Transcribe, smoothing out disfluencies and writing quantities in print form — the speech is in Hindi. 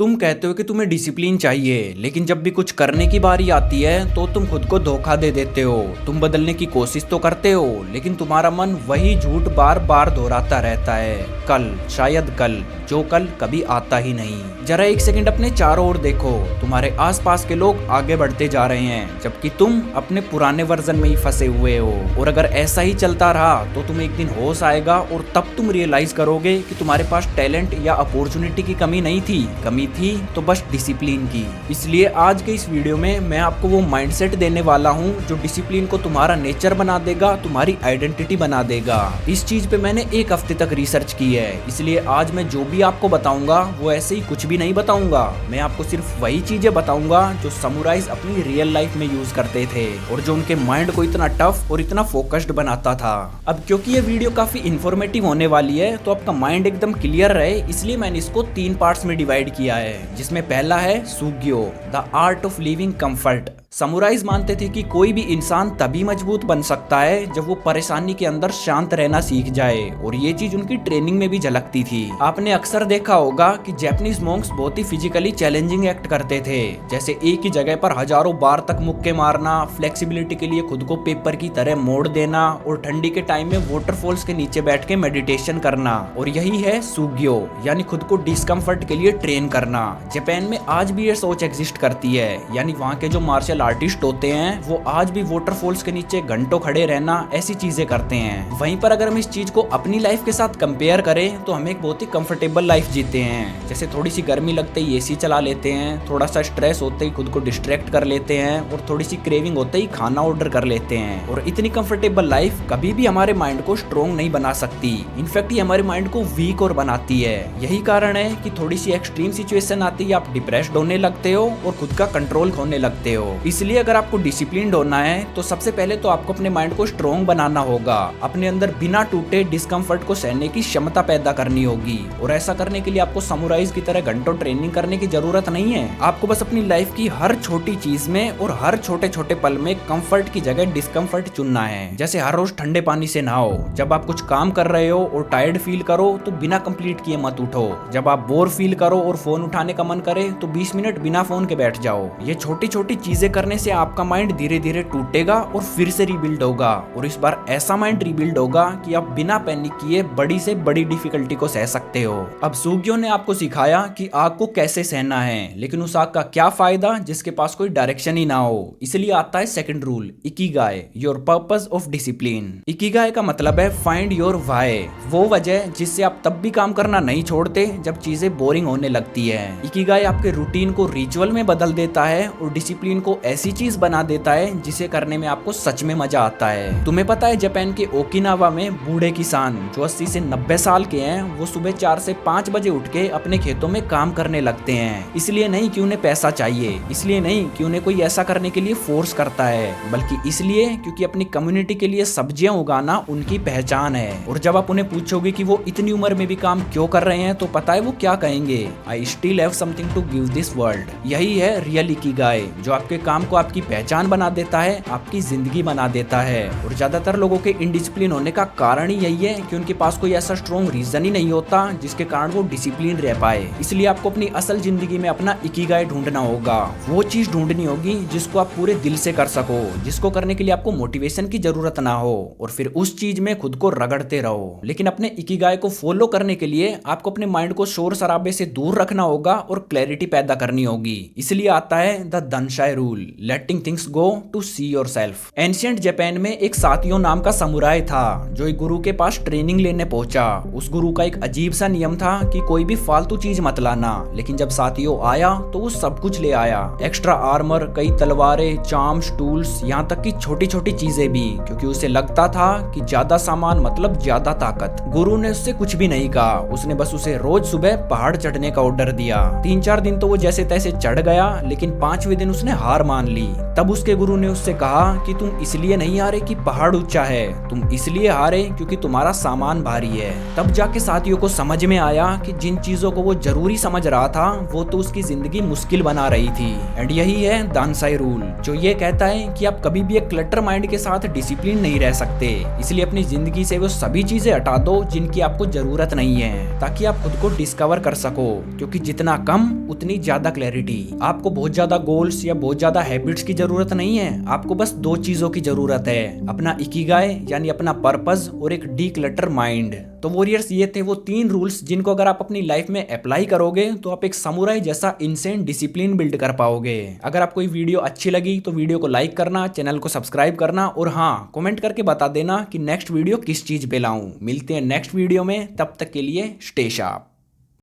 तुम कहते हो कि तुम्हें डिसिप्लिन चाहिए, लेकिन जब भी कुछ करने की बारी आती है तो तुम खुद को धोखा दे देते हो। तुम बदलने की कोशिश तो करते हो, लेकिन तुम्हारा मन वही झूठ बार बार दोहराता रहता है। कल, शायद कल, जो कल कभी आता ही नहीं। जरा एक सेकंड अपने चारों ओर देखो, तुम्हारे आसपास के लोग आगे बढ़ते जा रहे हैं, जबकि तुम अपने पुराने वर्जन में ही फंसे हुए हो। और अगर ऐसा ही चलता रहा तो तुम्हें एक दिन होश आएगा और तब तुम रियलाइज करोगे कि तुम्हारे पास टैलेंट या अपॉर्चुनिटी की कमी नहीं थी, कमी थी तो बस डिसिप्लिन की। इसलिए आज के इस वीडियो में मैं आपको वो माइंडसेट देने वाला हूँ जो डिसिप्लिन को तुम्हारा नेचर बना देगा, तुम्हारी आइडेंटिटी बना देगा। इस चीज पे मैंने एक हफ्ते तक रिसर्च की है, इसलिए आज मैं जो भी आपको बताऊंगा वो ऐसे ही कुछ भी नहीं बताऊंगा। मैं आपको सिर्फ वही चीजें बताऊंगा जो समुराइज अपनी रियल लाइफ में यूज करते थे और जो उनके माइंड को इतना टफ और इतना फोकस्ड बनाता था। अब क्योंकि ये वीडियो काफी इंफॉर्मेटिव होने वाली है तो आपका माइंड एकदम क्लियर रहे, इसलिए मैंने इसको 3 पार्ट्स में डिवाइड किया है, जिसमें पहला है सुग्यो, the art of living comfort. Samurais मानते थे कि कोई भी इंसान तभी मजबूत बन सकता है जब वो परेशानी के अंदर शांत रहना सीख जाए, और ये चीज उनकी ट्रेनिंग में भी झलकती थी। आपने अक्सर देखा होगा कि जापानीज मॉन्क्स बहुत ही फिजिकली चैलेंजिंग एक्ट करते थे, जैसे एक ही जगह पर हजारों बार तक मुक्के मारना, फ्लेक्सिबिलिटी के लिए खुद को पेपर की तरह मोड़ देना और ठंडी के टाइम में वाटरफॉल्स के नीचे बैठ के मेडिटेशन करना। और यही है सुग्यो, यानी खुद को डिस्कम्फर्ट के लिए ट्रेन करना। जापान में आज भी ये सोच एग्जिस्ट करती है, यानी वहाँ के जो मार्शल आर्टिस्ट होते हैं वो आज भी वाटरफॉल्स के नीचे घंटों खड़े रहना ऐसी चीजें करते हैं। वहीं पर अगर हम इस चीज को अपनी लाइफ के साथ कंपेयर करें तो हम एक बहुत ही कंफर्टेबल लाइफ जीते हैं। जैसे थोड़ी सी गर्मी लगते ही एसी चला लेते हैं, थोड़ा सा स्ट्रेस होते ही खुद को डिस्ट्रैक्ट कर लेते हैं, और थोड़ी सी क्रेविंग होते ही खाना ऑर्डर कर लेते हैं। और इतनी कंफर्टेबल लाइफ कभी भी हमारे माइंड को स्ट्रॉन्ग नहीं बना सकती, इनफैक्ट ये हमारे माइंड को वीक और बनाती है। यही कारण है कि थोड़ी सी एक्सट्रीम सिचुएशन आती है, आप डिप्रेस्ड होने लगते हो और खुद का कंट्रोल खोने लगते हो। इसलिए अगर आपको डिसिप्लिन्ड होना है तो सबसे पहले तो आपको अपने माइंड को स्ट्रॉन्ग बनाना होगा, अपने अंदर बिना टूटे डिस्कम्फर्ट को सहने की क्षमता पैदा करनी होगी। और ऐसा करने के लिए आपको समुराइज की तरह घंटों ट्रेनिंग करने की जरूरत नहीं है। आपको बस अपनी लाइफ की हर छोटी चीज में और हर छोटे छोटे पल में कंफर्ट की जगह डिस्कम्फर्ट चुनना है। जैसे हर रोज ठंडे पानी से नहाओ, जब आप कुछ काम कर रहे हो और टायर्ड फील करो तो बिना कंप्लीट किए मत उठो, जब आप बोर फील करो और फोन उठाने का मन करे तो 20 मिनट बिना फोन के बैठ जाओ। ये छोटी छोटी चीजें करने से आपका माइंड धीरे धीरे टूटेगा और फिर से रीबिल्ड होगा, और इस बार ऐसा माइंड रीबिल्ड होगा कि आप बिना पैनिक किए बड़ी से बड़ी डिफिकल्टी को सह सकते हो। अब सुग्यो ने आपको सिखाया कि आग को कैसे सहना है, लेकिन उस आग का क्या फायदा जिसके पास कोई डायरेक्शन ही ना हो। इसलिए आता है second rule, Ikigai, your purpose of discipline. Ikigai का मतलब है फाइंड योर व्हाई, वो वजह जिससे आप तब भी काम करना नहीं छोड़ते जब चीजें बोरिंग होने लगती है। इकिगाई आपके रूटीन को रिचुअल में बदल देता है और डिसिप्लिन को ऐसी चीज बना देता है जिसे करने में आपको सच में मजा आता है। तुम्हें पता है जापान के ओकिनावा में बूढ़े किसान जो 80 से 90 साल के हैं, वो सुबह 4 से 5 बजे उठ के अपने खेतों में काम करने लगते हैं। इसलिए नहीं कि उन्हें पैसा चाहिए, इसलिए नहीं कि उन्हें कोई ऐसा करने के लिए फोर्स करता है, बल्कि इसलिए क्योंकि अपनी कम्युनिटी के लिए सब्जियां उगाना उनकी पहचान है। और जब आप उन्हें पूछोगे कि वो इतनी उम्र में भी काम क्यों कर रहे हैं तो पता है वो क्या कहेंगे, I still have something to give this world. यही है रियल इकिगाई, जो आपके काम को आपकी पहचान बना देता है, आपकी जिंदगी बना देता है। और ज्यादातर लोगों के इनडिसिप्लिन होने का कारण ही यही है कि उनके पास कोई ऐसा स्ट्रॉन्ग रीजन ही नहीं होता जिसके कारण वो डिसिप्लिन रह पाए। इसलिए आपको अपनी असल जिंदगी में अपना इकिगाई ढूंढना होगा, वो चीज ढूंढनी होगी जिसको आप पूरे दिल से कर सको, जिसको करने के लिए आपको मोटिवेशन की जरूरत ना हो, और फिर उस चीज में खुद को रगड़ते रहो। लेकिन अपने इकिगाई को फॉलो करने के लिए आपको अपने माइंड को शोर शराबे से दूर रखना होगा और क्लैरिटी पैदा करनी होगी। इसलिए आता है the danshari rule, letting things go to see yourself. Ancient Japan में एक सातियो नाम का समुराय था जो एक गुरु के पास ट्रेनिंग लेने पहुंचा। उस गुरु का एक अजीब सा नियम था कि कोई भी फालतू चीज मत लाना, लेकिन जब सातियो आया तो वो सब कुछ ले आया, एक्स्ट्रा आर्मर, कई तलवारें, चार्म्स, टूल्स, यहाँ तक कि छोटी छोटी चीजें भी, क्योंकि उसे लगता था कि ज्यादा सामान मतलब ज्यादा ताकत। गुरु ने उससे कुछ भी नहीं कहा, उसने बस उसे रोज सुबह पहाड़ चढ़ने का ऑर्डर दिया। 3-4 दिन तो वो जैसे तैसे चढ़ गया, लेकिन 5वें दिन उसने हार मान ली। तब उसके गुरु ने उससे कहा कि तुम इसलिए नहीं हारे कि पहाड़ ऊंचा है, तुम इसलिए हारे क्योंकि तुम्हारा सामान भारी है। तब जाके साथियों को समझ में आया कि जिन चीजों को वो जरूरी समझ रहा था वो तो उसकी जिंदगी मुश्किल बना रही थी। एंड यही है दानसाई रूल, जो ये कहता है कि आप कभी भी एक क्लटर माइंड के साथ डिसिप्लिन नहीं रह सकते। इसलिए अपनी जिंदगी से वो सभी चीजें हटा दो जिनकी आपको जरूरत नहीं है, ताकि आप खुद को डिस्कवर कर सको। क्योंकि जितना कम उतनी ज्यादा क्लैरिटी। आपको बहुत ज्यादा गोल्स या बहुत ज्यादा हैबिट्स की जरूरत नहीं है, आपको बस दो चीजों की जरूरत है, अपना इकिगाई यानी अपना पर्पस और एक डीक्लटर माइंड। तो वॉरियर्स, ये थे वो 3 रूल्स जिनको अगर आप अपनी लाइफ में अप्लाई करोगे तो आप एक समुराई जैसा इंसेंट डिसिप्लिन बिल्ड कर पाओगे। अगर आपको ये वीडियो अच्छी लगी तो वीडियो को लाइक करना, चैनल को सब्सक्राइब करना और हाँ, कमेंट करके बता देना कि नेक्स्ट वीडियो किस चीज पे लाऊं। मिलते हैं नेक्स्ट वीडियो में, तब तक के लिए स्टे शार्प।